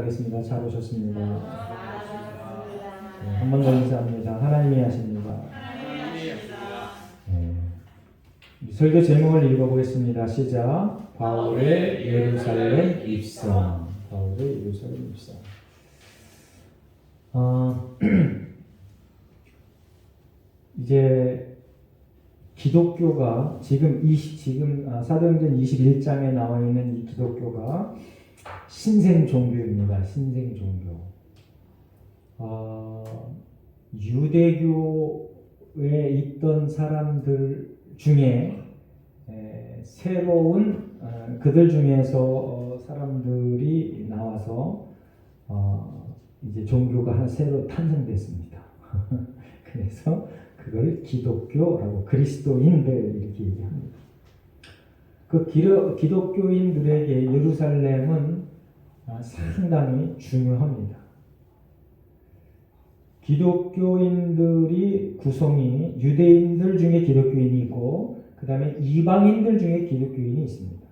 하겠습니다. 잘 오셨습니다. 네, 한 번 더 인사합니다. 하나님이 하십니다. 네. 설교 제목을 읽어보겠습니다. 시작. 바울의 예루살렘 입성. 바울의 예루살렘 입성. 이제 기독교가 지금 사도행전 21장에 나와 있는 이 기독교가 신생 종교입니다. 신생 종교. 유대교에 있던 사람들 중에 새로운 그들 중에서 사람들이 나와서 이제 종교가 하나 새로 탄생됐습니다. 그래서 그걸 기독교라고 그리스도인들 이렇게 얘기합니다. 그 기독교인들에게 예루살렘은 상당히 중요합니다. 기독교인들이 구성이 유대인들 중에 기독교인이 있고 그 다음에 이방인들 중에 기독교인이 있습니다.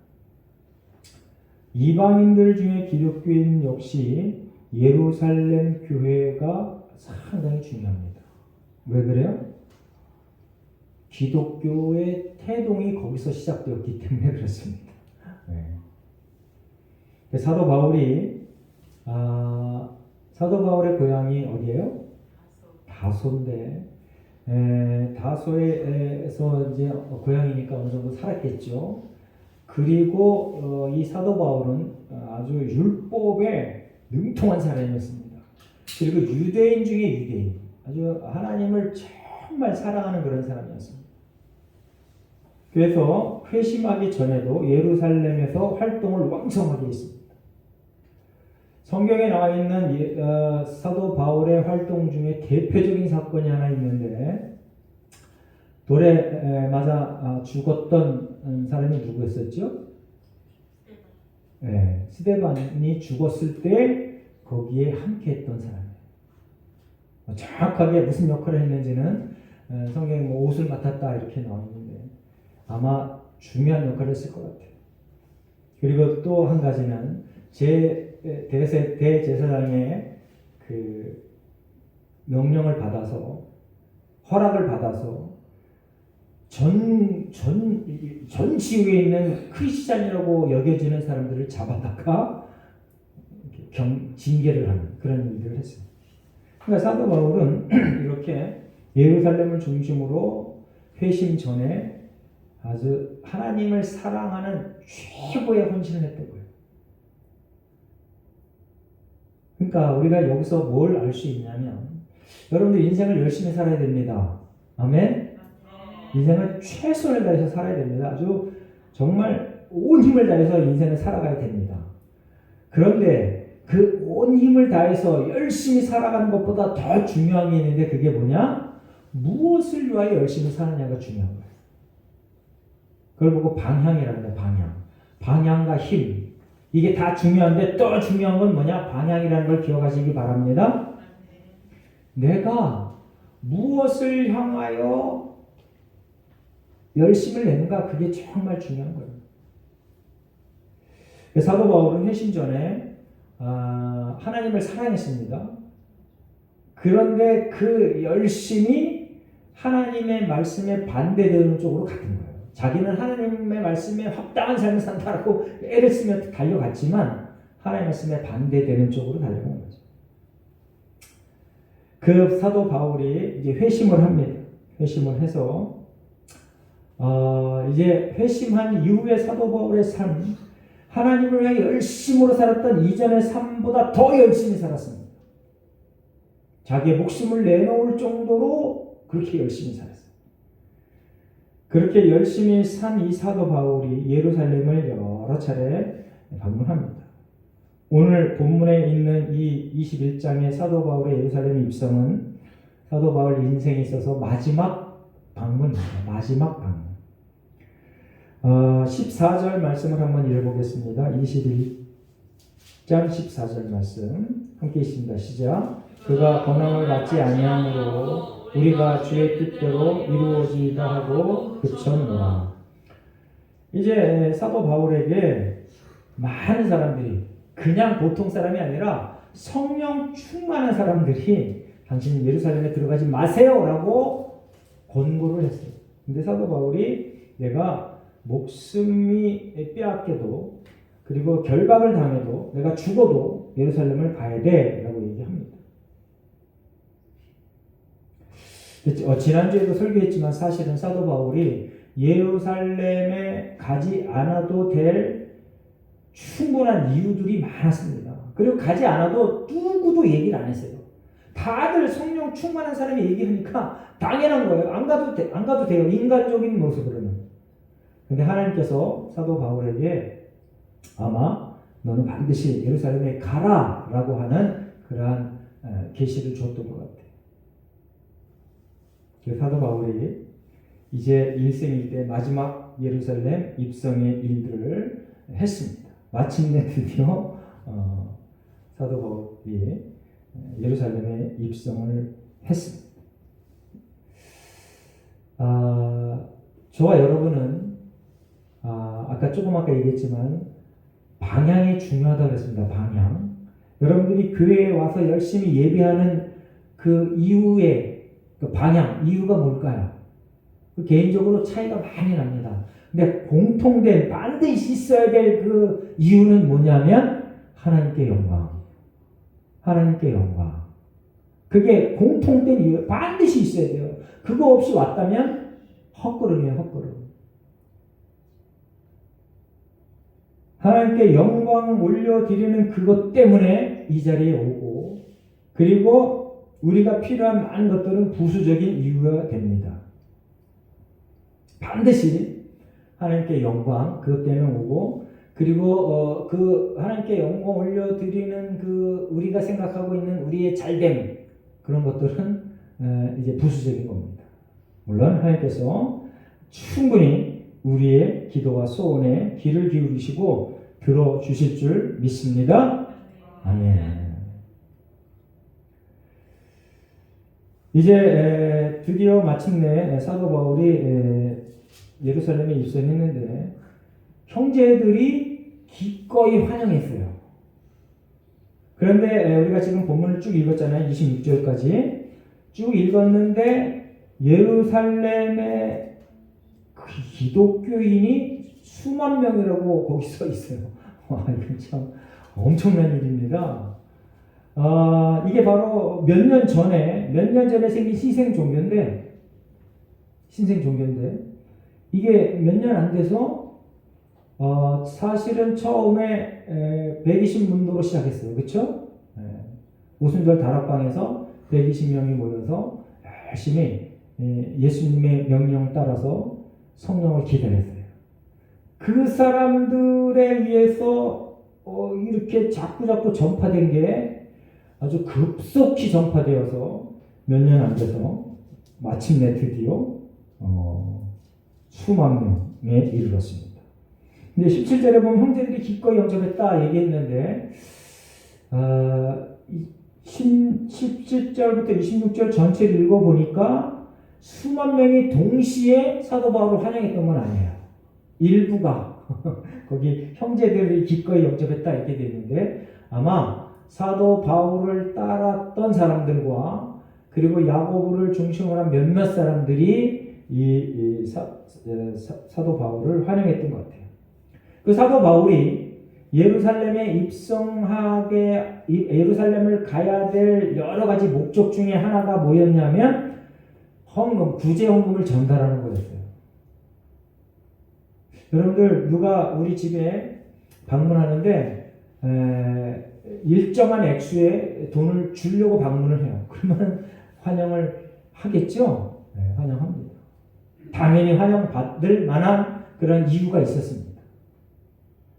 이방인들 중에 기독교인 역시 예루살렘 교회가 상당히 중요합니다. 왜 그래요? 기독교의 태동이 거기서 시작되었기 때문에 그렇습니다. 네. 사도 바울의 고향이 어디예요? 다소인데 다소에서 이제 고향이니까 어느 정도 살았겠죠. 그리고 이 사도 바울은 아주 율법에 능통한 사람이었습니다. 그리고 유대인 중에 유대인, 아주 하나님을 정말 사랑하는 그런 사람이었습니다. 그래서 회심하기 전에도 예루살렘에서 활동을 왕성하게 했습니다. 성경에 나와 있는 사도 바울의 활동 중에 대표적인 사건이 하나 있는데 돌에 맞아 죽었던 사람이 누구였었죠? 네, 스데반이 죽었을 때 거기에 함께했던 사람이에요. 정확하게 무슨 역할을 했는지는 성경에 옷을 맡았다 이렇게 나와 있는데 아마 중요한 역할을 했을 것 같아요. 그리고 또 한 가지는 대제사장의 그 명령을 받아서 허락을 받아서 전 지구에 있는 크리스찬이라고 여겨지는 사람들을 잡아다가 징계를 하는 그런 일을 했어요. 그러니까 사도 바울은 이렇게 예루살렘을 중심으로 회심 전에 아주 하나님을 사랑하는 최고의 헌신을 했던 거예요. 그러니까 우리가 여기서 뭘 알 수 있냐면 여러분들 인생을 열심히 살아야 됩니다. 아멘? 인생을 최선을 다해서 살아야 됩니다. 아주 정말 온 힘을 다해서 인생을 살아가야 됩니다. 그런데 그 온 힘을 다해서 열심히 살아가는 것보다 더 중요한 게 있는데 그게 뭐냐? 무엇을 위하여 열심히 사느냐가 중요한 거예요. 그걸 보고 방향이라고 해요. 방향과 힘. 이게 다 중요한데 또 중요한 건 뭐냐? 방향이라는 걸 기억하시기 바랍니다. 내가 무엇을 향하여 열심을 내는가? 그게 정말 중요한 거예요. 사도 바울은 회심 전에 하나님을 사랑했습니다. 그런데 그 열심이 하나님의 말씀에 반대되는 쪽으로 갔던 거예요. 자기는 하나님의 말씀에 합당한 삶을 산다라고 애를 쓰며 달려갔지만 하나님의 말씀에 반대되는 쪽으로 달려간 거죠. 그 사도 바울이 이제 회심을 합니다. 회심을 해서 이제 회심한 이후의 사도 바울의 삶, 하나님을 위해 열심으로 살았던 이전의 삶보다 더 열심히 살았습니다. 자기의 목숨을 내놓을 정도로 그렇게 열심히 살았어요. 그렇게 열심히 산 이 사도 바울이 예루살렘을 여러 차례 방문합니다. 오늘 본문에 있는 이 21장의 사도 바울의 예루살렘 입성은 사도 바울 인생에 있어서 마지막 방문입니다. 마지막 방문. 14절 말씀을 한번 읽어보겠습니다. 21장 14절 말씀 함께 있습니다. 시작. 그가 권한을 받지 아니함으로 우리가 주의 뜻대로 이루어지다 하고 그쳤노라. 이제 사도 바울에게 많은 사람들이 그냥 보통 사람이 아니라 성령 충만한 사람들이 당신 예루살렘에 들어가지 마세요라고 권고를 했어요. 근데 사도 바울이 내가 목숨이 빼앗겨도 그리고 결박을 당해도 내가 죽어도 예루살렘을 가야 돼라고 얘기합니다. 지난주에도 설교했지만 사실은 사도 바울이 예루살렘에 가지 않아도 될 충분한 이유들이 많았습니다. 그리고 가지 않아도 누구도 얘기를 안 했어요. 다들 성령 충만한 사람이 얘기하니까 당연한 거예요. 안 가도 돼요. 인간적인 모습으로는. 근데 하나님께서 사도 바울에게 아마 너는 반드시 예루살렘에 가라 라고 하는 그러한 계시를 줬던 것 같아요. 사도 바울이 이제 일생일 때 마지막 예루살렘 입성의 일들을 했습니다. 마침내 드디어 사도 바울이 예루살렘에 입성을 했습니다. 저와 여러분은 아까 조금 아까 얘기했지만 방향이 중요하다고 했습니다. 방향. 여러분들이 교회에 와서 열심히 예배하는 그 이유의 그 방향, 이유가 뭘까요? 개인적으로 차이가 많이 납니다. 근데 공통된 반드시 있어야 될 그 이유는 뭐냐면 하나님께 영광. 하나님께 영광. 그게 공통된 이유, 반드시 있어야 돼요. 그거 없이 왔다면 헛걸음이에요, 헛걸음. 하나님께 영광 올려드리는 그것 때문에 이 자리에 오고, 그리고 우리가 필요한 많은 것들은 부수적인 이유가 됩니다. 반드시 하나님께 영광, 그것 때문에 오고, 그리고 그 하나님께 영광 올려드리는 그 우리가 생각하고 있는 우리의 잘됨, 그런 것들은 이제 부수적인 겁니다. 물론 하나님께서 충분히 우리의 기도와 소원에 귀를 기울이시고 들어주실 줄 믿습니다. 아멘. 이제 드디어 마침내 사도 바울이 예루살렘에 입성했는데 형제들이 기꺼이 환영했어요. 그런데 우리가 지금 본문을 쭉 읽었잖아요. 26절까지 쭉 읽었는데 예루살렘의 기독교인이 수만 명이라고 거기 써 있어요. 와, 이건 참 엄청난 일입니다. 이게 바로 몇 년 전에 생긴 신생 종교인데 이게 몇 년 안 돼서 사실은 처음에 120문도로 시작했어요. 그렇죠? 오순절 다락방에서 120명이 모여서 열심히 예수님의 명령 따라서 성령을 기다렸어요. 그 사람들에 의해서 이렇게 자꾸 전파된 게 아주 급속히 전파되어서 몇 년 안 돼서 마침내 드디어 수만 명에 이르렀습니다. 근데 17절에 보면 형제들이 기꺼이 영접했다 얘기했는데 17절부터 26절 전체를 읽어보니까 수만 명이 동시에 사도 바울을 환영했던 건 아니에요. 일부가 거기 형제들이 기꺼이 영접했다 이렇게 되어 있는데 아마 사도 바울을 따랐던 사람들과 그리고 야고보를 중심으로 한 몇몇 사람들이 이 사도 바울을 환영했던 것 같아요. 그 사도 바울이 예루살렘에 예루살렘을 가야 될 여러 가지 목적 중에 하나가 뭐였냐면 구제 헌금을 전달하는 거였어요. 여러분들 누가 우리 집에 방문하는데 일정한 액수의 돈을 주려고 방문을 해요. 그러면 환영을 하겠죠? 네, 환영합니다. 당연히 환영받을 만한 그런 이유가 있었습니다.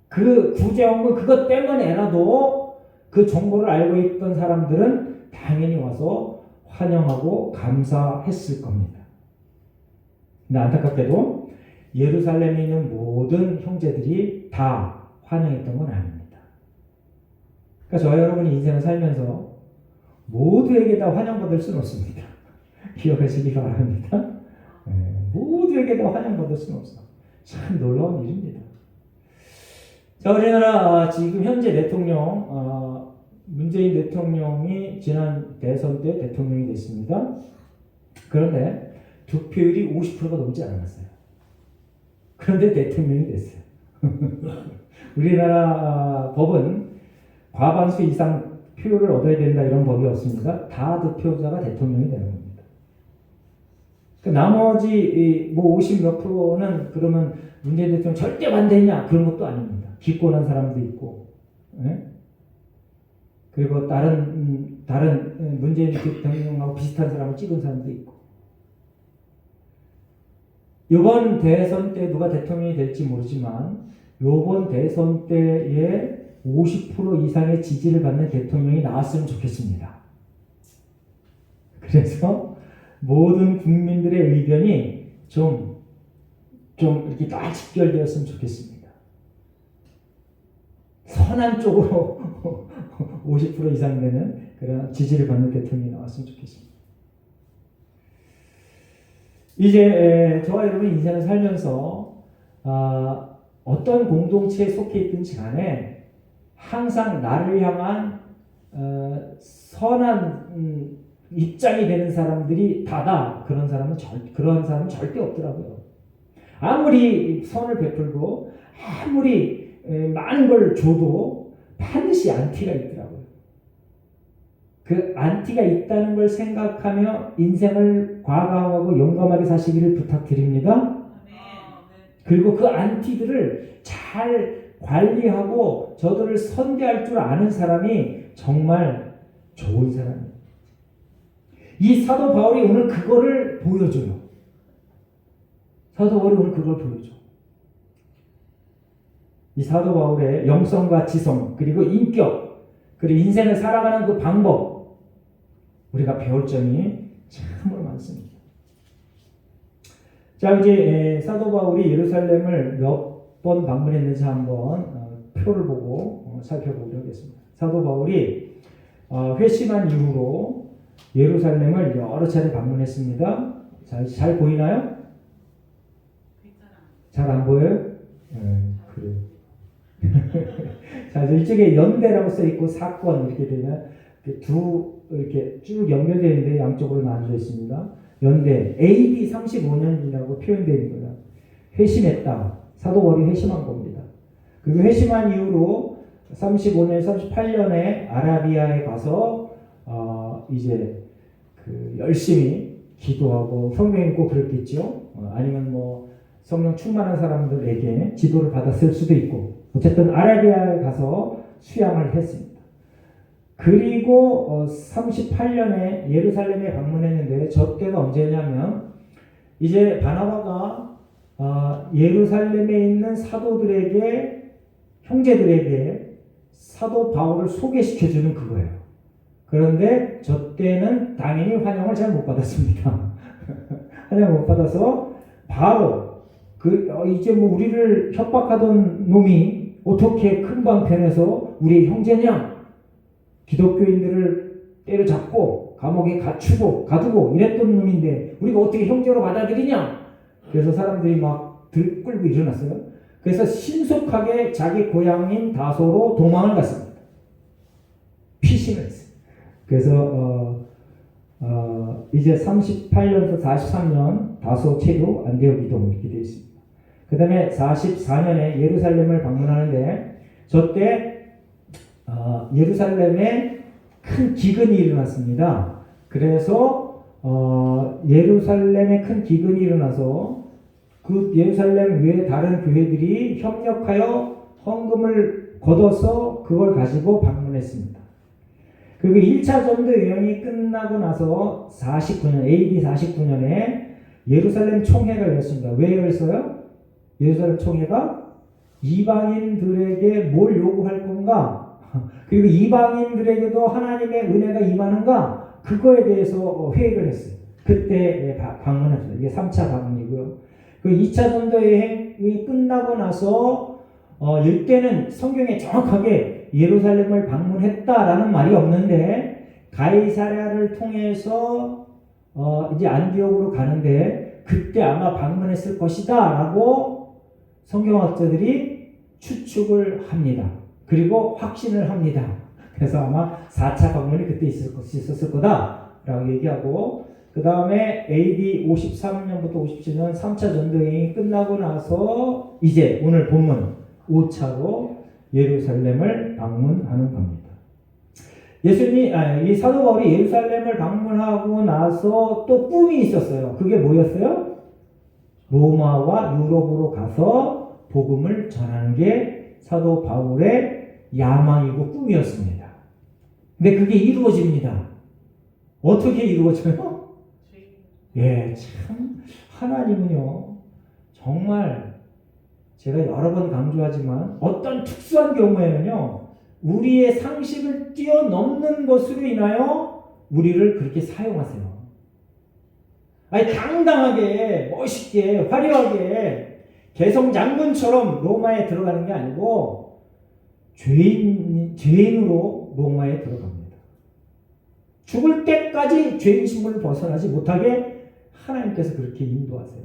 그 구제원금 그것 때문에라도 그 정보를 알고 있던 사람들은 당연히 와서 환영하고 감사했을 겁니다. 근데 안타깝게도 예루살렘에 있는 모든 형제들이 다 환영했던 건 아닙니다. 그러니까 저와 여러분이 인생을 살면서 모두에게 다 환영받을 수는 없습니다. 기억하시기 바랍니다. 모두에게 다 환영받을 수는 없어. 참 놀라운 일입니다. 자, 우리나라 지금 현재 대통령 문재인 대통령이 지난 대선 때 대통령이 됐습니다. 그런데 득표율이 50%가 넘지 않았어요. 그런데 대통령이 됐어요. 우리나라 법은 과반수 이상 표를 얻어야 된다 이런 법이 없습니다. 다득표자가 대통령이 되는 겁니다. 나머지 뭐 50 몇 프로는 그러면 문재인 대통령 절대 반대냐 그런 것도 아닙니다. 기권한 사람도 있고, 예? 그리고 다른 문재인 대통령하고 비슷한 사람을 찍은 사람도 있고. 이번 대선 때 누가 대통령이 될지 모르지만 이번 대선 때에 50% 이상의 지지를 받는 대통령이 나왔으면 좋겠습니다. 그래서 모든 국민들의 의견이 좀 이렇게 다 직결되었으면 좋겠습니다. 선한 쪽으로 50% 이상 되는 그런 지지를 받는 대통령이 나왔으면 좋겠습니다. 이제 저와 여러분이 인생을 살면서 어떤 공동체에 속해 있든지 간에 항상 나를 향한 선한 입장이 되는 사람들이 다다. 그런 사람은 절대 없더라고요. 아무리 선을 베풀고 아무리 많은 걸 줘도 반드시 안티가 있더라고요. 그 안티가 있다는 걸 생각하며 인생을 과감하고 용감하게 사시기를 부탁드립니다. 그리고 그 안티들을 잘 관리하고 저들을 선대할 줄 아는 사람이 정말 좋은 사람이에요. 이 사도 바울이 오늘 그거를 보여줘요. 사도 바울이 오늘 그걸 보여줘. 이 사도 바울의 영성과 지성 그리고 인격 그리고 인생을 살아가는 그 방법 우리가 배울 점이 참으로 많습니다. 자, 이제 사도 바울이 예루살렘을 몇 번 방문했는지 한번 표를 보고 살펴보도록 하겠습니다. 사도 바울이 회심한 이후로 예루살렘을 여러 차례 방문했습니다. 잘 보이나요? 잘 안 보여요? 그래요. 자, 이쪽에 연대라고 써 있고 사건 이렇게 되면 이렇게 쭉 연결되어 있는데 양쪽으로 나눠져 있습니다. 연대 AD 35년이라고 표현되어 있는 거예요. 회심했다. 사도 바울이 회심한 겁니다. 그리고 회심한 이후로 35년, 38년에 아라비아에 가서 이제 열심히 기도하고 성경 읽고 그랬겠죠. 아니면 뭐 성령 충만한 사람들에게 지도를 받았을 수도 있고 어쨌든 아라비아에 가서 수양을 했습니다. 그리고 38년에 예루살렘에 방문했는데 저 때가 언제냐면 이제 바나바가 예루살렘에 있는 사도들에게 형제들에게 사도 바울을 소개시켜주는 그거예요. 그런데 저 때는 당연히 환영을 잘 못 받았습니다. 환영을 못 받아서 바로 이제 뭐 우리를 협박하던 놈이 어떻게 금방 변해서 우리의 형제냐? 기독교인들을 때려잡고 감옥에 가두고 이랬던 놈인데 우리가 어떻게 형제로 받아들이냐? 그래서 사람들이 막 들끓고 일어났어요. 그래서 신속하게 자기 고향인 다소로 도망을 갔습니다. 피신을 했어요. 그래서 이제 38년부터 43년 다소 체류 안디옥 이동 이렇게 되어 있습니다. 그 다음에 44년에 예루살렘을 방문하는데 저때 예루살렘에 큰 기근이 일어났습니다. 그래서 예루살렘에 큰 기근이 일어나서 그 예루살렘 외에 다른 교회들이 협력하여 헌금을 걷어서 그걸 가지고 방문했습니다. 그리고 1차 전도 여행이 끝나고 나서 49년, AD 49년에 예루살렘 총회가 열렸습니다. 왜 열렸어요? 예루살렘 총회가 이방인들에게 뭘 요구할 건가? 그리고 이방인들에게도 하나님의 은혜가 임하는가? 그거에 대해서 회의를 했어요. 그때 방문했어요. 이게 3차 방문이고요. 그 2차 전도 여행이 끝나고 나서 이때는 성경에 정확하게 예루살렘을 방문했다라는 말이 없는데 가이사랴를 통해서 이제 안디옥으로 가는데 그때 아마 방문했을 것이다 라고 성경학자들이 추측을 합니다. 그리고 확신을 합니다. 그래서 아마 4차 방문이 그때 있었을 거다라고 얘기하고, 그 다음에 AD 53년부터 57년 3차 전도행이 끝나고 나서 이제 오늘 본문 5차로 예루살렘을 방문하는 겁니다. 이 사도 바울이 예루살렘을 방문하고 나서 또 꿈이 있었어요. 그게 뭐였어요? 로마와 유럽으로 가서 복음을 전하는 게 사도 바울의 야망이고 꿈이었습니다. 근데 그게 이루어집니다. 어떻게 이루어져요? 예, 참 하나님은요 정말 제가 여러 번 강조하지만 어떤 특수한 경우에는요 우리의 상식을 뛰어넘는 것으로 인하여 우리를 그렇게 사용하세요. 아니 당당하게 멋있게 화려하게 개성 장군처럼 로마에 들어가는 게 아니고 죄인으로 로마에 들어갑니다. 죽을 때까지 죄인 신분을 벗어나지 못하게 하나님께서 그렇게 인도하세요.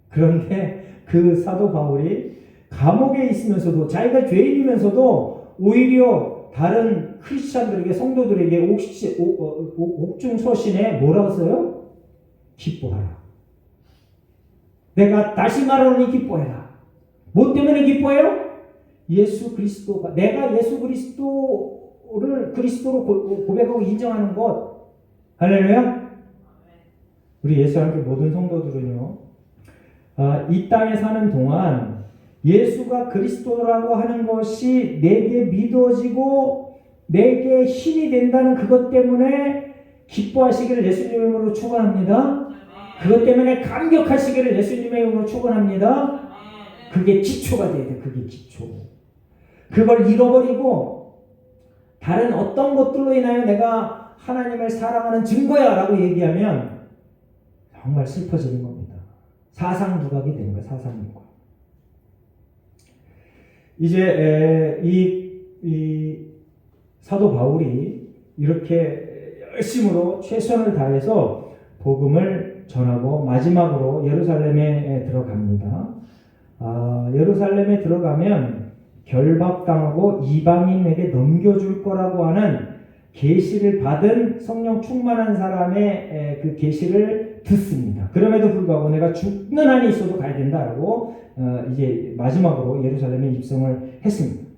그런데 그 사도 바울이 감옥에 있으면서도 자기가 죄인이면서도 오히려 다른 크리스찬들에게 성도들에게 옥중서신에 뭐라고 써요? 기뻐하라. 내가 다시 말하노니 기뻐해라. 뭐 때문에 기뻐해요? 예수 그리스도가 내가 예수 그리스도로 고백하고 인정하는 것. 할렐루야. 우리 예수 함께 모든 성도들은요 이 땅에 사는 동안 예수가 그리스도라고 하는 것이 내게 믿어지고 내게 힘이 된다는 그것 때문에 기뻐하시기를 예수님의 이름으로 축원합니다. 그것 때문에 감격하시기를 예수님의 이름으로 축원합니다. 그게 기초가 돼야 돼. 그게 기초. 그걸 잃어버리고 다른 어떤 것들로 인하여 내가 하나님을 사랑하는 증거야 라고 얘기하면 정말 슬퍼지는 겁니다. 사상누각이 되는 거예요. 사상누각. 이제 이 사도 바울이 이렇게 열심으로 최선을 다해서 복음을 전하고 마지막으로 예루살렘에 들어갑니다. 예루살렘에 들어가면 결박당하고 이방인에게 넘겨줄 거라고 하는 계시를 받은 성령 충만한 사람의 그 계시를 듣습니다. 그럼에도 불구하고 내가 죽는 한이 있어도 가야 된다라고 이제 마지막으로 예루살렘에 입성을 했습니다.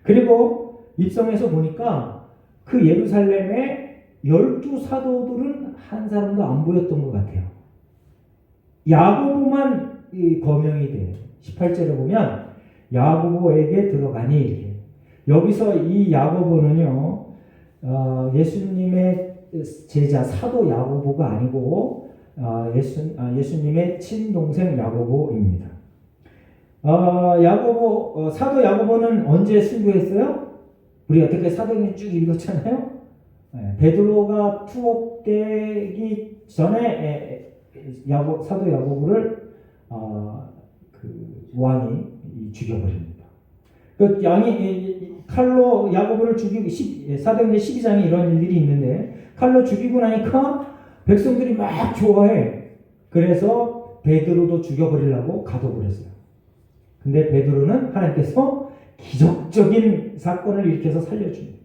그리고 입성해서 보니까 그 예루살렘에 12사도들은 한 사람도 안 보였던 것 같아요. 야고보만 거명이 돼요. 18절에 보면 야고보에게 들어가니 이렇게. 여기서 이 야고보는요 예수님의 제자 사도 야고보가 아니고 예수님의 친동생 야고보입니다. 사도 야고보는 언제 순교했어요? 우리 어떻게 사도행전 쭉 읽었잖아요. 베드로가 투옥되기 전에 사도 야고보를 그 왕이 죽여버립니다. 그 왕이 칼로 야고보를 죽이고 사도행전 12장에 이런 일들이 있는데 칼로 죽이고 나니까 백성들이 막 좋아해. 그래서 베드로도 죽여버리려고 가둬버렸어요. 근데 베드로는 하나님께서 기적적인 사건을 일으켜서 살려줍니다.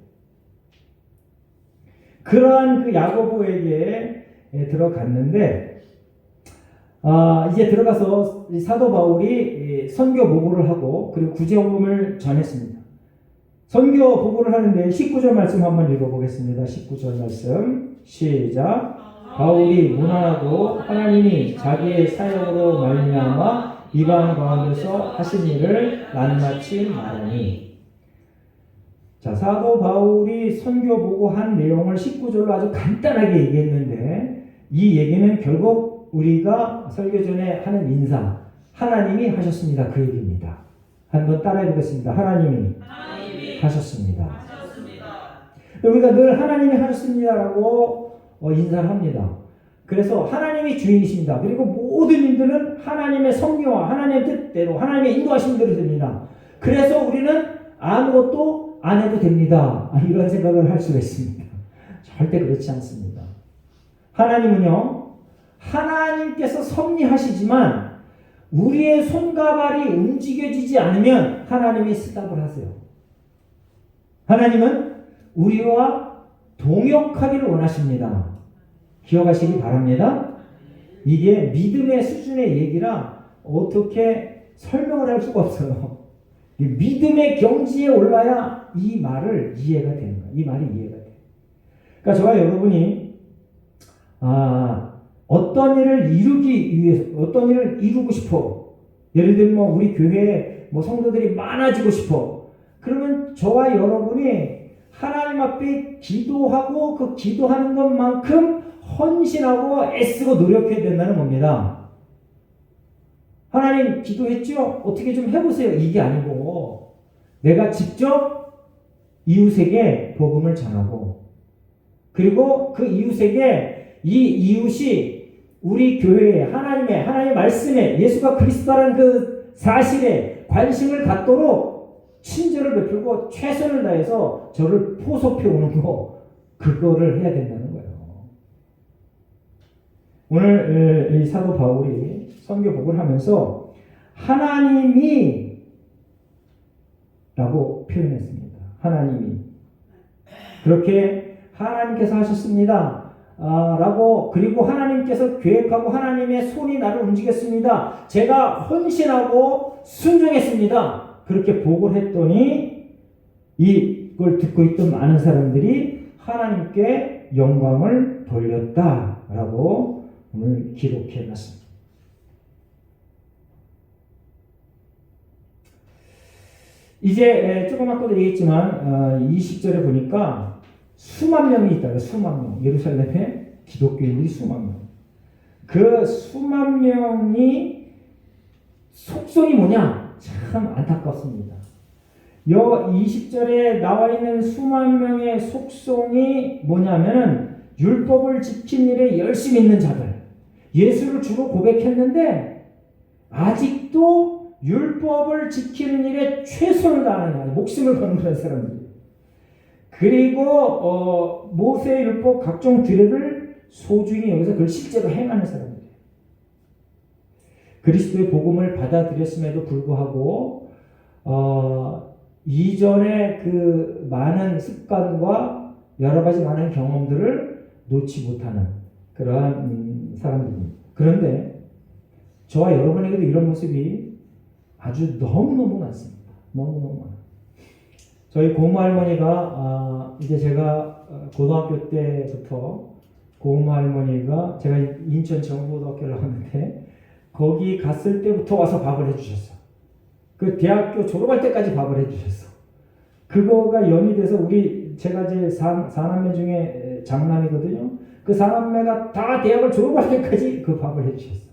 그러한 그 야고보에게 들어갔는데 이제 들어가서 사도 바울이 선교 보고를 하고 그리고 구제복음을 전했습니다. 선교 보고를 하는데 19절 말씀 한번 읽어보겠습니다. 19절 말씀 시작. 바울이 문안하고 하나님이 자기의 사역으로 말미암아 이방 가운데서 하신 일을 낱낱이 말하니. 자, 사도 바울이 선교 보고한 내용을 19절로 아주 간단하게 얘기했는데 이 얘기는 결국 우리가 설교 전에 하는 인사 하나님이 하셨습니다. 그 얘기입니다. 한번 따라해 보겠습니다. 하나님이 하셨습니다. 우리가 늘 하나님이 하셨습니다라고 인사를 합니다. 그래서 하나님이 주인이십니다. 그리고 모든 일들은 하나님의 섭리와 하나님의 뜻대로 하나님의 인도하신 대로 됩니다. 그래서 우리는 아무것도 안 해도 됩니다. 이런 생각을 할 수가 있습니다. 절대 그렇지 않습니다. 하나님은요, 하나님께서 섭리하시지만 우리의 손과 발이 움직여지지 않으면 하나님이 스탑을 하세요. 하나님은 우리와 동역하기를 원하십니다. 기억하시기 바랍니다. 이게 믿음의 수준의 얘기라 어떻게 설명을 할 수가 없어요. 믿음의 경지에 올라야 이 말을 이해가 되는 거예요. 이 말이 이해가 돼요. 그러니까 저와 여러분이 어떤 일을 이루기 위해서, 어떤 일을 이루고 싶어. 예를 들면 우리 교회에 성도들이 많아지고 싶어. 그러면 저와 여러분이 하나님 앞에 기도하고 그 기도하는 것만큼 헌신하고 애쓰고 노력해야 된다는 겁니다. 하나님 기도했죠? 어떻게 좀 해보세요. 이게 아니고 내가 직접 이웃에게 복음을 전하고 그리고 그 이웃에게 이 이웃이 우리 교회에 하나님의 말씀에 예수가 그리스도라는 그 사실에 관심을 갖도록 친절을 베풀고 최선을 다해서 저를 포섭해 오는 거 그거를 해야 된다는 거예요. 오늘 이 사도 바울이 선교복을 하면서 하나님이 라고 표현했습니다. 하나님이 그렇게 하나님께서 하셨습니다. 라고 그리고 하나님께서 계획하고 하나님의 손이 나를 움직였습니다. 제가 헌신하고 순종했습니다. 그렇게 보고를 했더니 이걸 듣고 있던 많은 사람들이 하나님께 영광을 돌렸다라고 오늘 기록해 놨습니다. 이제 조금 아까도 얘기했지만 20절에 보니까 수만 명이 있다고 수만 명. 예루살렘에 기독교인들이 수만 명. 그 수만 명이 속성이 뭐냐? 참 안타깝습니다. 20절에 나와 있는 수만 명의 속성이 뭐냐면은 율법을 지킨 일에 열심히 있는 자들. 예수를 주로 고백했는데 아직도 율법을 지키는 일에 최선을 다하는 목숨을 거는 그런 사람들. 그리고 모세의 율법 각종 규례를 소중히 여기서 그걸 실제로 행하는 사람들. 그리스도의 복음을 받아들였음에도 불구하고 이전의 그 많은 습관과 여러 가지 많은 경험들을 놓지 못하는 그러한 사람들입니다. 그런데 저와 여러분에게도 이런 모습이 아주 너무너무 많습니다. 너무너무 많아요. 저희 고모 할머니가 이제 제가 고등학교 때부터 고모 할머니가 제가 인천 정부고등학교를 나왔는데 거기 갔을 때부터 와서 밥을 해주셨어. 그 대학교 졸업할 때까지 밥을 해주셨어. 그거가 연이 돼서 제가 이제 사남매 중에 장남이거든요. 그 사남매가 다 대학을 졸업할 때까지 그 밥을 해주셨어.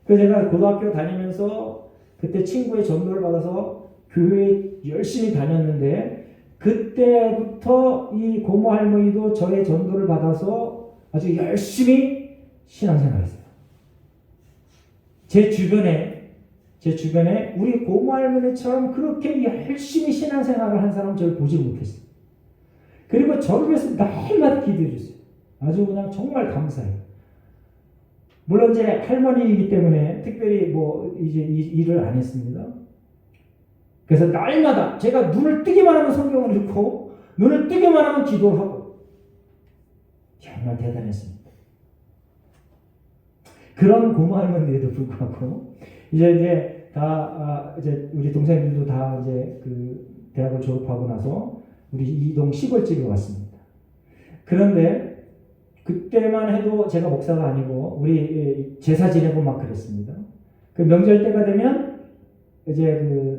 그래서 제가 고등학교 다니면서 그때 친구의 전도를 받아서 교회에 열심히 다녔는데 그때부터 이 고모 할머니도 저의 전도를 받아서 아주 열심히 신앙생활했어요. 제 주변에 우리 고모 할머니처럼 그렇게 열심히 신앙생활을 한 사람 저를 보지 못했어요. 그리고 저를 위해서 날마다 기도해 주세요. 아주 그냥 정말 감사해요. 물론 이제 할머니이기 때문에 특별히 이제 일을 안 했습니다. 그래서 날마다 제가 눈을 뜨기만 하면 성경을 읽고 눈을 뜨기만 하면 기도를 하고 정말 대단했습니다. 그런 고모 할머니에도 불구하고 이제 이제 우리 동생들도 다 이제 그 대학을 졸업하고 나서 우리 이동 시골집에 왔습니다. 그런데 그때만 해도 제가 목사가 아니고 우리 제사 지내고 막 그랬습니다. 그 명절 때가 되면 이제 그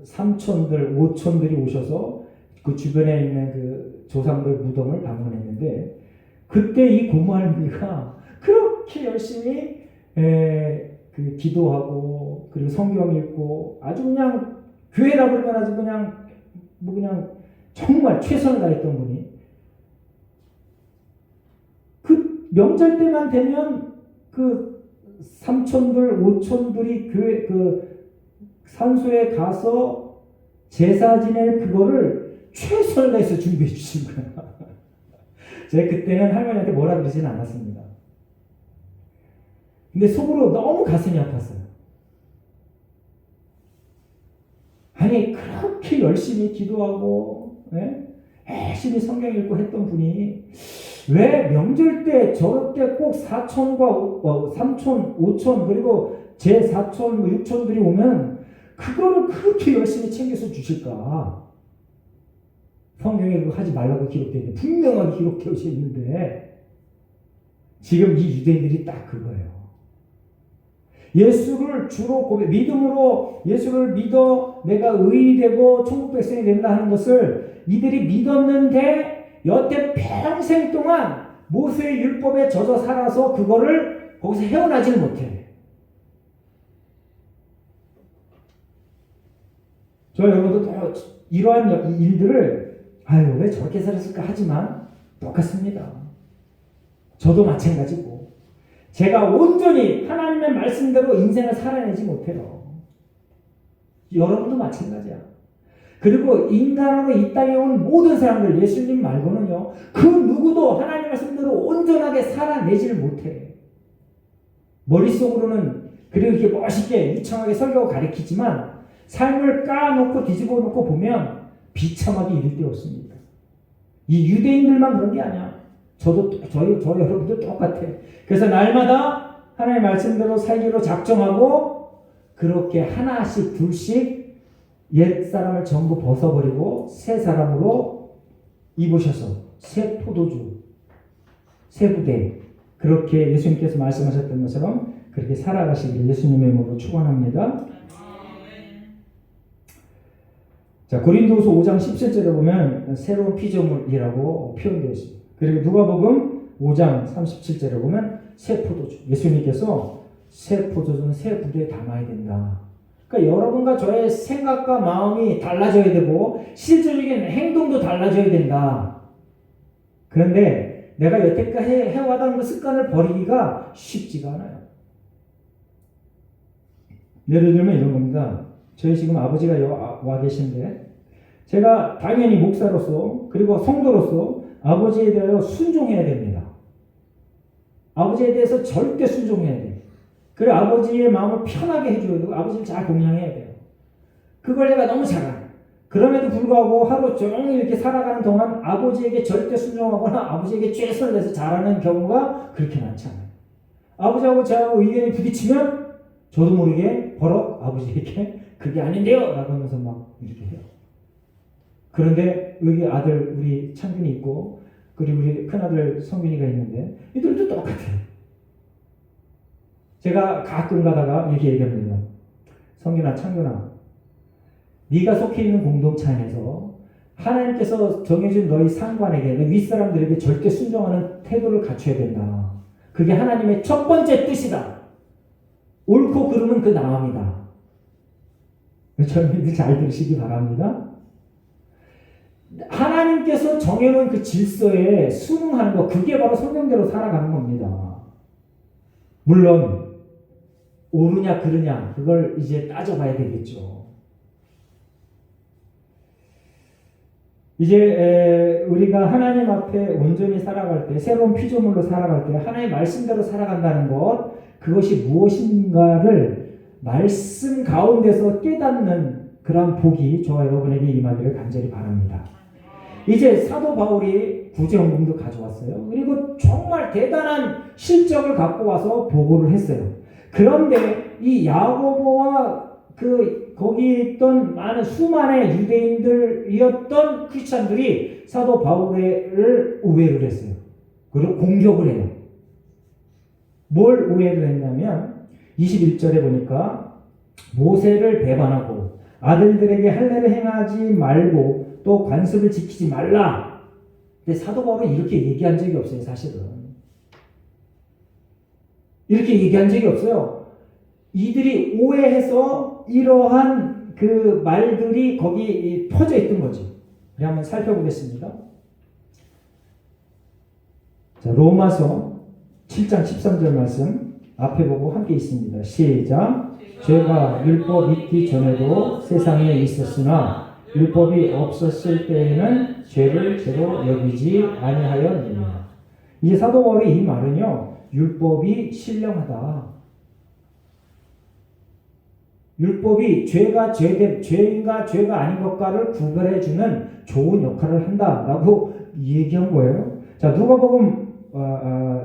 삼촌들, 오촌들이 오셔서 그 주변에 있는 그 조상들 무덤을 방문했는데 그때 이 고모 할머니가 그렇게 열심히 그 기도하고 그리고 성경 읽고 아주 그냥 교회라 그러면 아주 그냥 정말 최선을 다했던 분이 그 명절 때만 되면 그 삼촌들, 오촌들이 교회 그 산소에 가서 제사 지낼 그거를 최선을 다해서 준비해 주신 거예요. 제가 그때는 할머니한테 뭐라 그러지는 않았습니다. 근데 속으로 너무 가슴이 아팠어요. 아니 그렇게 열심히 기도하고 열심히 성경 읽고 했던 분이 왜 명절 때 저때 꼭 사촌과 삼촌, 오촌 그리고 제 사촌, 육촌들이 오면 그거를 그렇게 열심히 챙겨서 주실까? 성경에 그거 하지 말라고 기록되어 있는데 분명하게 기록되어 있는데 지금 이 유대인들이 딱 그거예요. 예수를 주로 믿음으로 예수를 믿어 내가 의되고 천국 백성이 된다 하는 것을 이들이 믿었는데 여태 평생 동안 모세의 율법에 젖어 살아서 그거를 거기서 헤어나지를 못해. 저 여러분도 이러한 일들을 아유 왜 저렇게 살았을까 하지만 똑같습니다. 저도 마찬가지고 제가 온전히 하나님의 말씀대로 인생을 살아내지 못해요. 여러분도 마찬가지야. 그리고 인간으로 이 땅에 온 모든 사람들 예수님 말고는요 그 누구도 하나님의 말씀대로 온전하게 살아내지를 못해. 머릿속으로는 그리고 이렇게 멋있게 유창하게 설교하고 가르치지만 삶을 까놓고 뒤집어 놓고 보면 비참하게 이를 데 없습니다. 이 유대인들만 그런 게 아니야. 저희 여러분들 똑같아. 그래서 날마다 하나님의 말씀대로 살기로 작정하고 그렇게 하나씩 둘씩 옛 사람을 전부 벗어버리고 새 사람으로 입으셔서 새 포도주, 새 부대 그렇게 예수님께서 말씀하셨던 것처럼 그렇게 살아가시기를 예수님의 이름으로 축원합니다. 자, 고린도후서 5장 17절에 보면 새로운 피조물이라고 표현되어 있습니다. 그리고 누가복음 5장 37절에 보면 새 포도주. 예수님께서 새 포도주는 새 부대에 담아야 된다. 그러니까 여러분과 저의 생각과 마음이 달라져야 되고 실질적인 행동도 달라져야 된다. 그런데 내가 여태까지 해왔던 그 습관을 버리기가 쉽지가 않아요. 예를 들면 이런 겁니다. 저희 지금 아버지가 와 계신데 제가 당연히 목사로서 그리고 성도로서 아버지에 대하여 순종해야 됩니다. 아버지에 대해서 절대 순종해야 돼요. 그리고 아버지의 마음을 편하게 해줘야 되고 아버지를 잘 공양해야 돼요. 그걸 내가 너무 잘해요. 그럼에도 불구하고 하루 종일 이렇게 살아가는 동안 아버지에게 절대 순종하거나 아버지에게 최선을 다해서 잘하는 경우가 그렇게 많지 않아요. 아버지하고 저하고 의견이 부딪히면 저도 모르게 버럭 아버지에게 그게 아닌데요 라고 하면서 막 이렇게 해요. 그런데 여기 아들 우리 창균이 있고 그리고 우리 큰아들 성균이가 있는데 이들도 똑같아요. 제가 가끔 가다가 이렇게 얘기합니다. 성균아 창균아 네가 속해 있는 공동체 안에서 하나님께서 정해준 너희 상관에게 너희 윗사람들에게 절대 순종하는 태도를 갖춰야 된다. 그게 하나님의 첫 번째 뜻이다. 옳고 그름은 그 나옵니다. 저희들 잘 들으시기 바랍니다. 하나님께서 정해놓은 그 질서에 순응하는 것, 그게 바로 성경대로 살아가는 겁니다. 물론 옳으냐 그르냐 그걸 이제 따져봐야 되겠죠. 이제 우리가 하나님 앞에 온전히 살아갈 때, 새로운 피조물로 살아갈 때 하나님의 말씀대로 살아간다는 것, 그것이 무엇인가를 말씀 가운데서 깨닫는 그런 복이 저와 여러분에게 임하기를 간절히 바랍니다. 이제 사도 바울이 구제헌금도 가져왔어요. 그리고 정말 대단한 실적을 갖고 와서 보고를 했어요. 그런데 이 야고보와 거기 있던 많은 수많은 유대인들이었던 크리스찬들이 사도 바울을 우회를 했어요. 그리고 공격을 해요. 뭘 우회를 했냐면 21절에 보니까 모세를 배반하고 아들들에게 할례를 행하지 말고 또 관습을 지키지 말라. 근데 사도 바울은 이렇게 얘기한 적이 없어요. 사실은 이렇게 얘기한 적이 없어요. 이들이 오해해서 이러한 그 말들이 거기 퍼져 있던 거지. 우리 한번 살펴보겠습니다. 자, 로마서 7장 13절 말씀 앞에 보고 함께 있습니다. 시작. 죄가 율법 있기 전에도 세상에 있었으나 율법이 없었을 때에는 죄를 죄로 여기지 아니하였느니라. 이제 사도 바울의 이 말은요, 율법이 신령하다. 율법이 죄인가 죄가 아닌 것과를 구별해주는 좋은 역할을 한다라고 얘기한 거예요. 자, 누가복음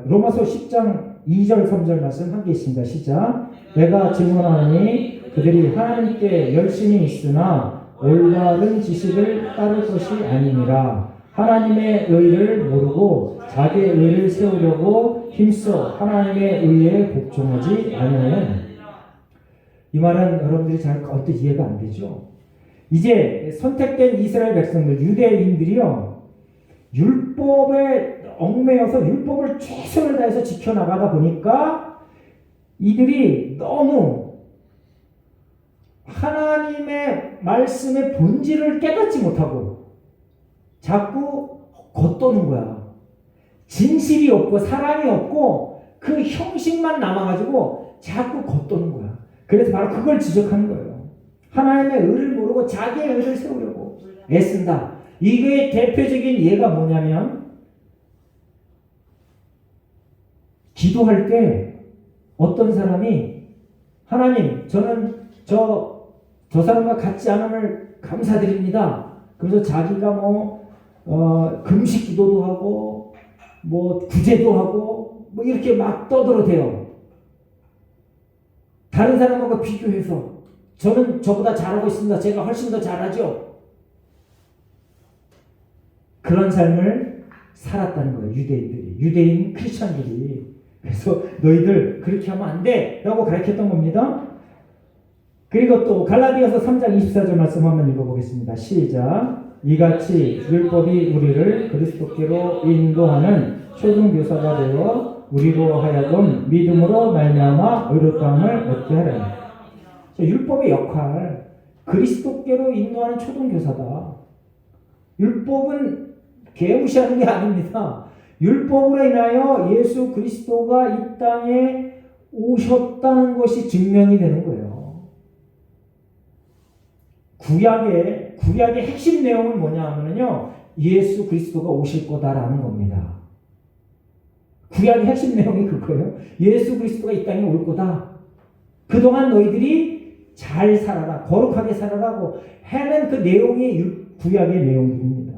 로마서 10장 2절 3절 말씀 함께 있습니다. 시작. 내가 증언하노니 그들이 하나님께 열심히 있으나 올바른 지식을 따를 것이 아니니라. 하나님의 의를 모르고 자기의 의를 세우려고 힘써 하나님의 의에 복종하지 아니하는. 이 말은 여러분들이 잘 언뜻 이해가 안 되죠. 이제 선택된 이스라엘 백성들, 유대인들이요, 율법에 얽매여서 율법을 최선을 다해서 지켜나가다 보니까 이들이 너무 하나님의 말씀의 본질을 깨닫지 못하고 자꾸 겉도는 거야. 진실이 없고 사랑이 없고 그 형식만 남아가지고 자꾸 겉도는 거야. 그래서 바로 그걸 지적하는 거예요. 하나님의 의를 모르고 자기의 의를 세우려고 애쓴다. 이거의 대표적인 예가 뭐냐면, 기도할 때 어떤 사람이 하나님, 저는 저 사람과 같지 않음을 감사드립니다. 그래서 자기가 금식 기도도 하고 구제도 하고 이렇게 막 떠들어대요. 다른 사람하고 비교해서 저는 저보다 잘하고 있습니다. 제가 훨씬 더 잘하죠. 그런 삶을 살았다는 거예요. 유대인 크리스천들이. 그래서 너희들 그렇게 하면 안 돼 라고 가르쳤던 겁니다. 그리고 또 갈라디아서 3장 24절 말씀 한번 읽어보겠습니다. 시작. 이같이 율법이 우리를 그리스도께로 인도하는 초등교사가 되어 우리로 하여금 믿음으로 말미암아 의롭다함을 얻게 하려니. 율법의 역할, 그리스도께로 인도하는 초등교사다. 율법은 개무시하는 게 아닙니다. 율법으로 인하여 예수 그리스도가 이 땅에 오셨다는 것이 증명이 되는 거예요. 구약의 핵심 내용은 뭐냐 하면요, 예수 그리스도가 오실 거다라는 겁니다. 구약의 핵심 내용이 그거예요. 예수 그리스도가 이 땅에 올 거다. 그동안 너희들이 잘 살아라, 거룩하게 살아라고 하는 그 내용이 구약의 내용입니다.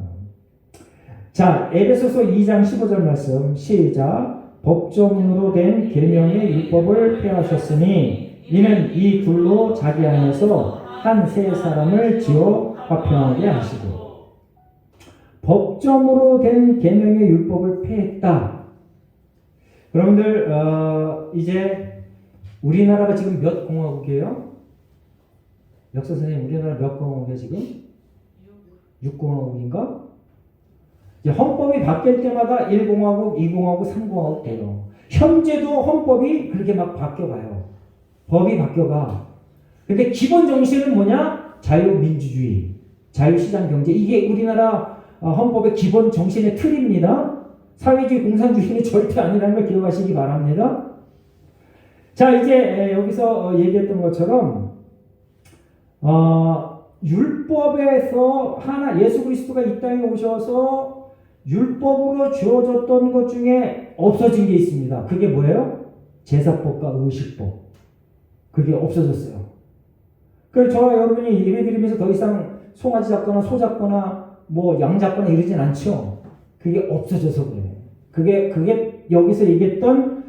자, 에베소서 2장 15절 말씀 시작. 법정으로 된 계명의 율법을 폐하셨으니 이는 이 둘로 자기 안에서 한 새 사람을 지어 화평하게 하시고. 법정으로 된 계명의 율법을 폐했다. 여러분들 이제 우리나라가 지금 몇 공화국이에요? 역사 선생님, 우리나라 몇 공화국이에요 지금? 6공화국인가? 이제 헌법이 바뀔 때마다 1공화국, 2공화국, 3공화국 돼요. 현재도 헌법이 그렇게 막 바뀌어가요. 법이 바뀌어가. 근데 기본 정신은 뭐냐? 자유민주주의, 자유시장경제. 이게 우리나라 헌법의 기본 정신의 틀입니다. 사회주의, 공산주의는 절대 아니라는 걸 기억하시기 바랍니다. 자, 이제 여기서 얘기했던 것처럼 율법에서 예수 그리스도가 이 땅에 오셔서 율법으로 주어졌던 것 중에 없어진 게 있습니다. 그게 뭐예요? 제사법과 의식법. 그게 없어졌어요. 그래서 저와 여러분이 예배드리면서 더 이상 송아지 잡거나 소 잡거나 양 잡거나 이러진 않죠. 그게 없어져서 그래요. 그게 여기서 얘기했던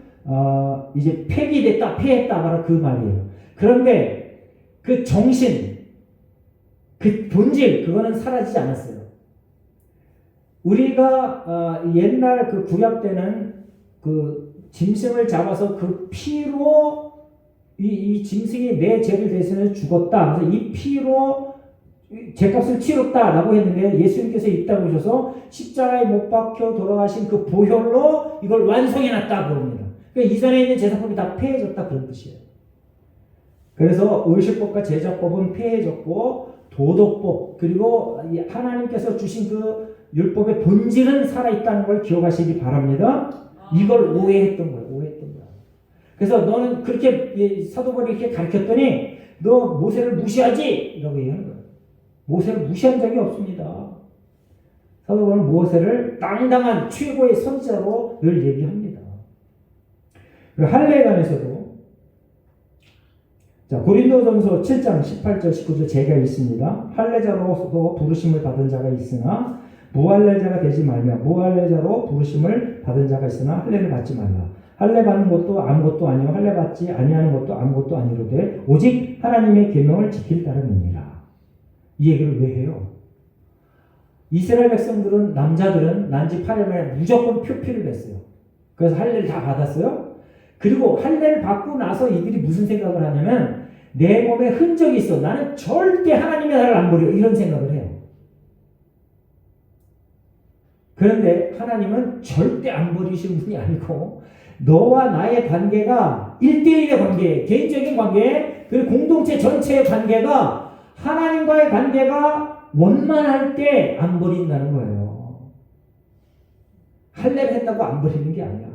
이제 폐기됐다, 폐했다 바로 그 말이에요. 그런데 그 정신, 그 본질, 그거는 사라지지 않았어요. 우리가 옛날 그 구약 때는 그 짐승을 잡아서 그 피로 이 짐승이 내 죄를 대신해서 죽었다. 그래서 이 피로 죄값을 치렀다라고 했는데 예수님께서 이 땅에 오셔서 십자가에 못 박혀 돌아가신 그 보혈로 이걸 완성해놨다 그럽니다. 그러니까 이전에 있는 제사법이 다 폐해졌다 그런 뜻이에요. 그래서 의식법과 제사법은 폐해졌고 도덕법 그리고 하나님께서 주신 그 율법의 본질은 살아있다는 걸 기억하시기 바랍니다. 이걸 오해했던 거예요. 그래서 너는 그렇게 사도 바울이 이렇게 가르쳤더니 너 모세를 무시하지? 라고 얘기하는 거예요. 모세를 무시한 적이 없습니다. 사도 바울은 모세를 당당한 최고의 선지자로 늘 얘기합니다. 그리고 할례관에서도 자, 고린도전서 7장 18절 19절 제가 읽습니다. 할례자로서 부르심을 받은 자가 있으나 무할례자가 되지 말며 무할례자로 부르심을 받은 자가 있으나 할례를 받지 말라. 할례 받는 것도 아무것도 아니요 할례 받지 아니하는 것도 아무것도 아니로되 오직 하나님의 계명을 지킬 따름이니라. 이 얘기를 왜 해요? 이스라엘 백성들은 남자들은 난지 8일 만에 무조건 표피를 냈어요. 그래서 할례를 다 받았어요. 그리고 할례를 받고 나서 이들이 무슨 생각을 하냐면 내 몸에 흔적이 있어. 나는 절대 하나님의 나라를 안 버려. 이런 생각을 해요. 그런데 하나님은 절대 안 버리시는 분이 아니고 너와 나의 관계가 1대1의 관계, 개인적인 관계, 그리고 공동체 전체의 관계가 하나님과의 관계가 원만할 때 안 버린다는 거예요. 할례를 했다고 안 버리는 게 아니야.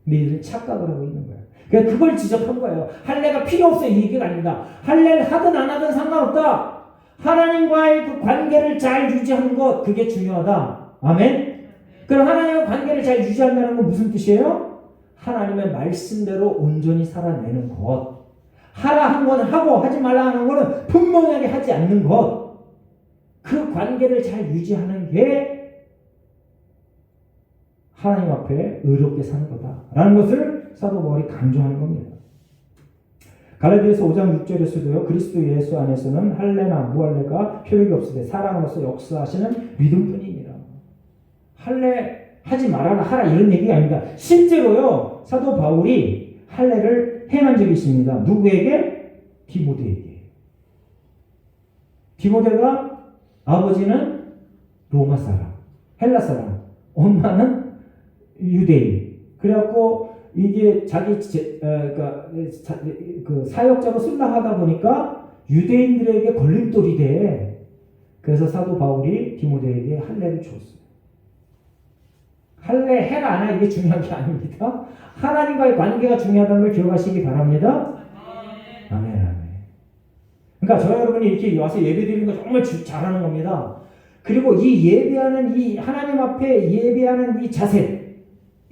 근데 이들은 착각을 하고 있는 거예요. 그러니까 그걸 지적한 거예요. 할례가 필요 없어 이 얘기가 아닙니다. 할례를 하든 안 하든 상관없다. 하나님과의 그 관계를 잘 유지하는 것, 그게 중요하다. 아멘? 그럼 하나님과 관계를 잘 유지한다는 건 무슨 뜻이에요? 하나님의 말씀대로 온전히 살아내는 것. 하라 한 거는 하고 하지 말라 하는 거는 분명하게 하지 않는 것. 그 관계를 잘 유지하는 게 하나님 앞에 의롭게 사는 거다라는 것을 사도 바울이 강조하는 겁니다. 갈라디아서 5장 6절에서도요. 그리스도 예수 안에서는 할례나 무할례가 효력이 없으되 사랑으로서 역사하시는 믿음뿐이니라. 할례 하지 말아라 하라 이런 얘기가 아닙니다. 실제로요. 사도 바울이 할례를 행한 적이 있습니다. 누구에게? 디모데에게. 디모데가 아버지는 로마 사람, 헬라 사람, 엄마는 유대인. 그래갖고 이게 자기 그 사역자로 쓰려 하다 보니까 유대인들에게 걸림돌이 돼. 그래서 사도 바울이 디모데에게 할례를 줬어요. 할례 해라 안 해 이게 중요한 게 아닙니다. 하나님과의 관계가 중요하다는 걸 기억하시기 바랍니다. 아멘, 아멘. 그러니까 저 여러분이 이렇게 와서 예배드리는 거 정말 잘하는 겁니다. 그리고 이 예배하는 이 하나님 앞에 예배하는 이 자세,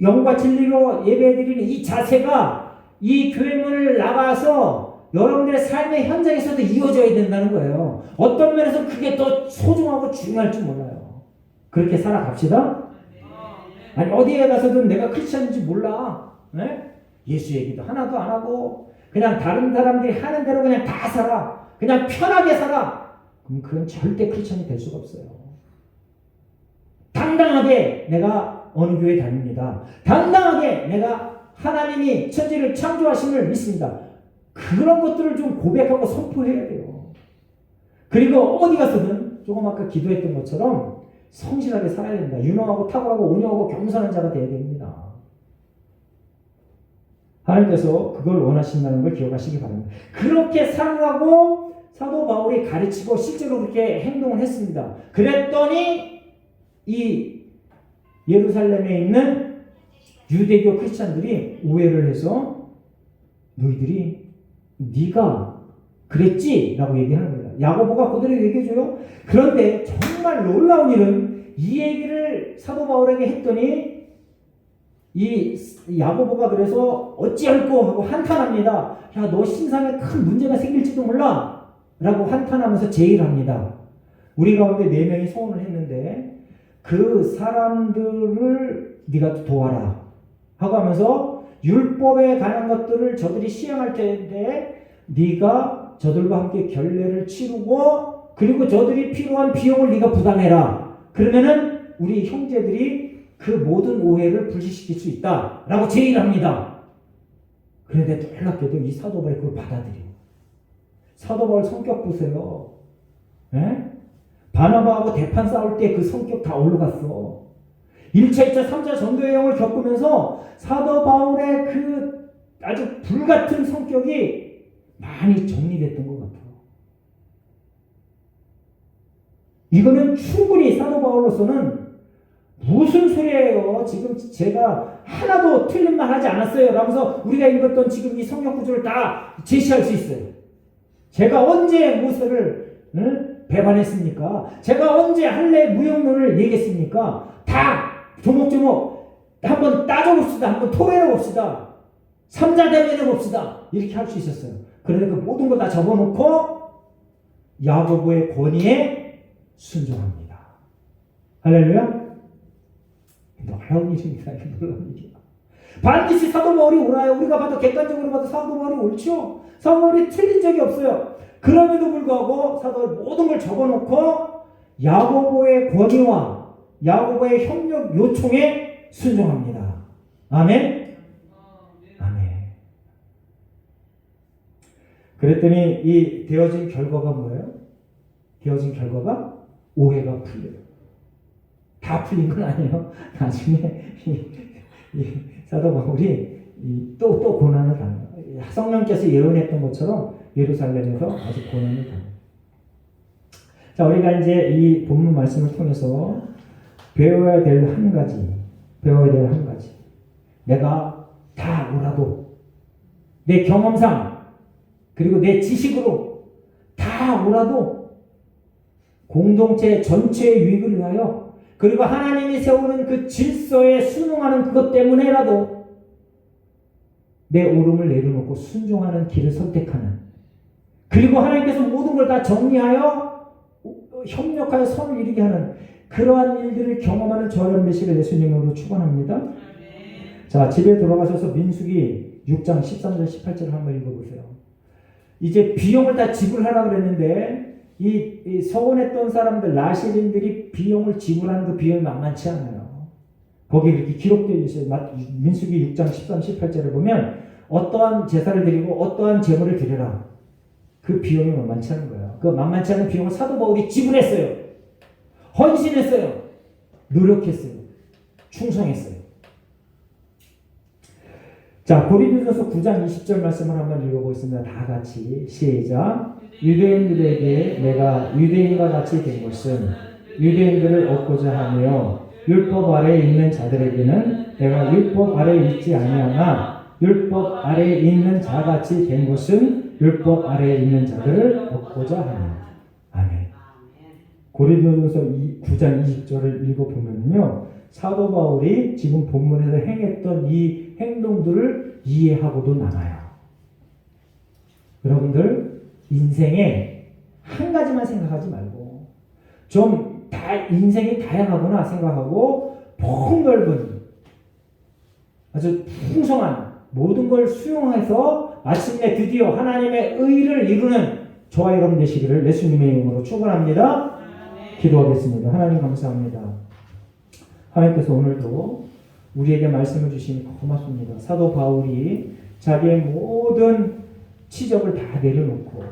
영과 진리로 예배드리는 이 자세가 이 교회문을 나가서 여러분들의 삶의 현장에서도 이어져야 된다는 거예요. 어떤 면에서 그게 더 소중하고 중요할 줄 몰라요. 그렇게 살아갑시다. 아니 어디에 가서든 내가 크리스천인지 몰라. 네? 예수 얘기도 하나도 안 하고 그냥 다른 사람들이 하는 대로 그냥 다 살아. 그냥 편하게 살아. 그럼 그건 절대 크리스천이 될 수가 없어요. 당당하게 내가 어느 교회 다닙니다. 당당하게 내가 하나님이 천지를 창조하심을 믿습니다. 그런 것들을 좀 고백하고 선포해야 돼요. 그리고 어디 가서든 조금 아까 기도했던 것처럼 성실하게 살아야 됩니다. 유능하고 탁월하고 온유하고 겸손한 자가 되어야 됩니다. 하나님께서 그걸 원하신다는 걸 기억하시기 바랍니다. 그렇게 살라고 사도 바울이 가르치고 실제로 그렇게 행동을 했습니다. 그랬더니 이 예루살렘에 있는 유대교 크리스찬들이 오해를 해서 너희들이 네가 그랬지? 라고 얘기하는 겁니다. 야고보가 그대로 얘기해줘요. 그런데 정말 놀라운 일은 이 얘기를 사도 바울에게 했더니 이 야고보가 그래서 어찌할꼬 하고 한탄합니다. 야, 너 신상에 큰 문제가 생길지도 몰라 라고 한탄하면서 제의합니다. 우리 가운데 4명이 소원을 했는데 그 사람들을 네가 도와라 하고 하면서 율법에 관한 것들을 저들이 시행할 텐데 네가 저들과 함께 결례를 치르고 그리고 저들이 필요한 비용을 네가 부담해라. 그러면은 우리 형제들이 그 모든 오해를 불식시킬 수 있다 라고 제의를 합니다. 그런데 놀랍게도 이 사도 바울이 그걸 받아들여요. 사도 바울 성격 보세요. 에? 바나바하고 대판 싸울 때 그 성격 다 올라갔어. 1차, 2차, 3차 전도 여행을 겪으면서 사도 바울의 그 아주 불같은 성격이 많이 정리됐던 것 같아요. 이거는 충분히 사도 바울로서는 무슨 소리예요? 지금 제가 하나도 틀린 말 하지 않았어요. 라면서 우리가 읽었던 지금 이 성경 구조를 다 제시할 수 있어요. 제가 언제 모세를 배반했습니까? 제가 언제 할례 무용론을 얘기했습니까? 다 조목조목 한번 따져봅시다. 한번 토론해봅시다. 삼자대면해봅시다. 이렇게 할 수 있었어요. 그런데 그 모든 걸 다 접어놓고 야고보의 권위에 순종합니다. 할렐루야. 놀라운 일입니다. 놀라운 일이야. 반드시 사도 바울이 옳아요. 우리가 봐도 객관적으로 봐도 사도 바울이 옳죠. 사도 바울이 틀린 적이 없어요. 그럼에도 불구하고 사도 바울이 모든 걸 접어놓고 야고보의 권위와 야고보의 협력 요청에 순종합니다. 아멘. 아멘. 그랬더니 이 되어진 결과가 뭐예요? 되어진 결과가 오해가 풀려요. 다 풀린 건 아니에요. 나중에 이 사도 바울이 또 고난을 당해요. 성령께서 예언했던 것처럼 예루살렘에서 아주 고난을 당해요. 자, 우리가 이제 이 본문 말씀을 통해서 배워야 될 한 가지, 내가 다 알아도 내 경험상 그리고 내 지식으로 다 알아도 공동체 전체의 유익을 위하여 그리고 하나님이 세우는 그 질서에 순응하는 그것 때문에라도 내 옳음을 내려놓고 순종하는 길을 선택하는, 그리고 하나님께서 모든 걸 다 정리하여 협력하여 선을 이루게 하는 그러한 일들을 경험하는 저런 메시를 예수님으로 축원합니다. 자, 집에 돌아가셔서 민수기 6장 13절 18절을 한번 읽어보세요. 이제 비용을 다 지불하라고 그랬는데 이 서원했던 사람들, 라시린들이 비용을 지불하는 그 비용이 만만치 않아요. 거기 이렇게 기록되어 있어요. 민수기 6장 13, 18절을 보면 어떠한 제사를 드리고 어떠한 제물을 드려라. 그 비용이 만만치 않은 거예요. 그 만만치 않은 비용을 사도 바울이 지불했어요. 헌신했어요. 노력했어요. 충성했어요. 자, 고린도전서 9장 20절 말씀을 한번 읽어보겠습니다. 다 같이 시작. 유대인들에게 내가 유대인과 같이 된 것은 유대인들을 얻고자 하며 율법 아래에 있는 자들에게는 내가 율법 아래에 있지 아니하나 율법 아래에 있는 자같이 된 것은 율법 아래에 있는 자들을 얻고자 하며. 아멘. 고린도전서 9장 20절을 읽어보면요, 사도 바울이 지금 본문에서 행했던 이 행동들을 이해하고도 남아요. 여러분들 인생에 한 가지만 생각하지 말고 좀 인생이 다양하구나 생각하고 폭넓은 아주 풍성한 모든 걸 수용해서 마침내 드디어 하나님의 의를 이루는 저와 여러분 되시기를 예수님의 이름으로 축원합니다. 기도하겠습니다. 하나님 감사합니다. 하나님께서 오늘도 우리에게 말씀을 주시니 고맙습니다. 사도 바울이 자기의 모든 치적을 다 내려놓고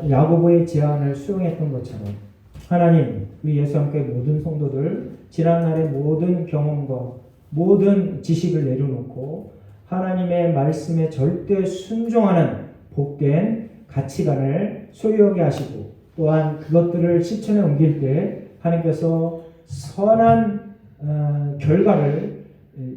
야고보의 제안을 수용했던 것처럼 하나님, 우리 예수 함께 모든 성도들 지난날의 모든 경험과 모든 지식을 내려놓고 하나님의 말씀에 절대 순종하는 복된 가치관을 소유하게 하시고 또한 그것들을 실천에 옮길 때 하나님께서 선한 결과를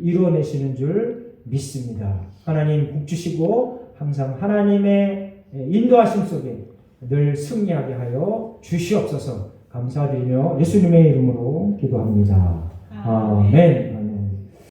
이루어내시는 줄 믿습니다. 하나님 복 주시고 항상 하나님의 인도하심 속에 늘 승리하게 하여 주시옵소서. 감사드리며 예수님의 이름으로 기도합니다. 아멘.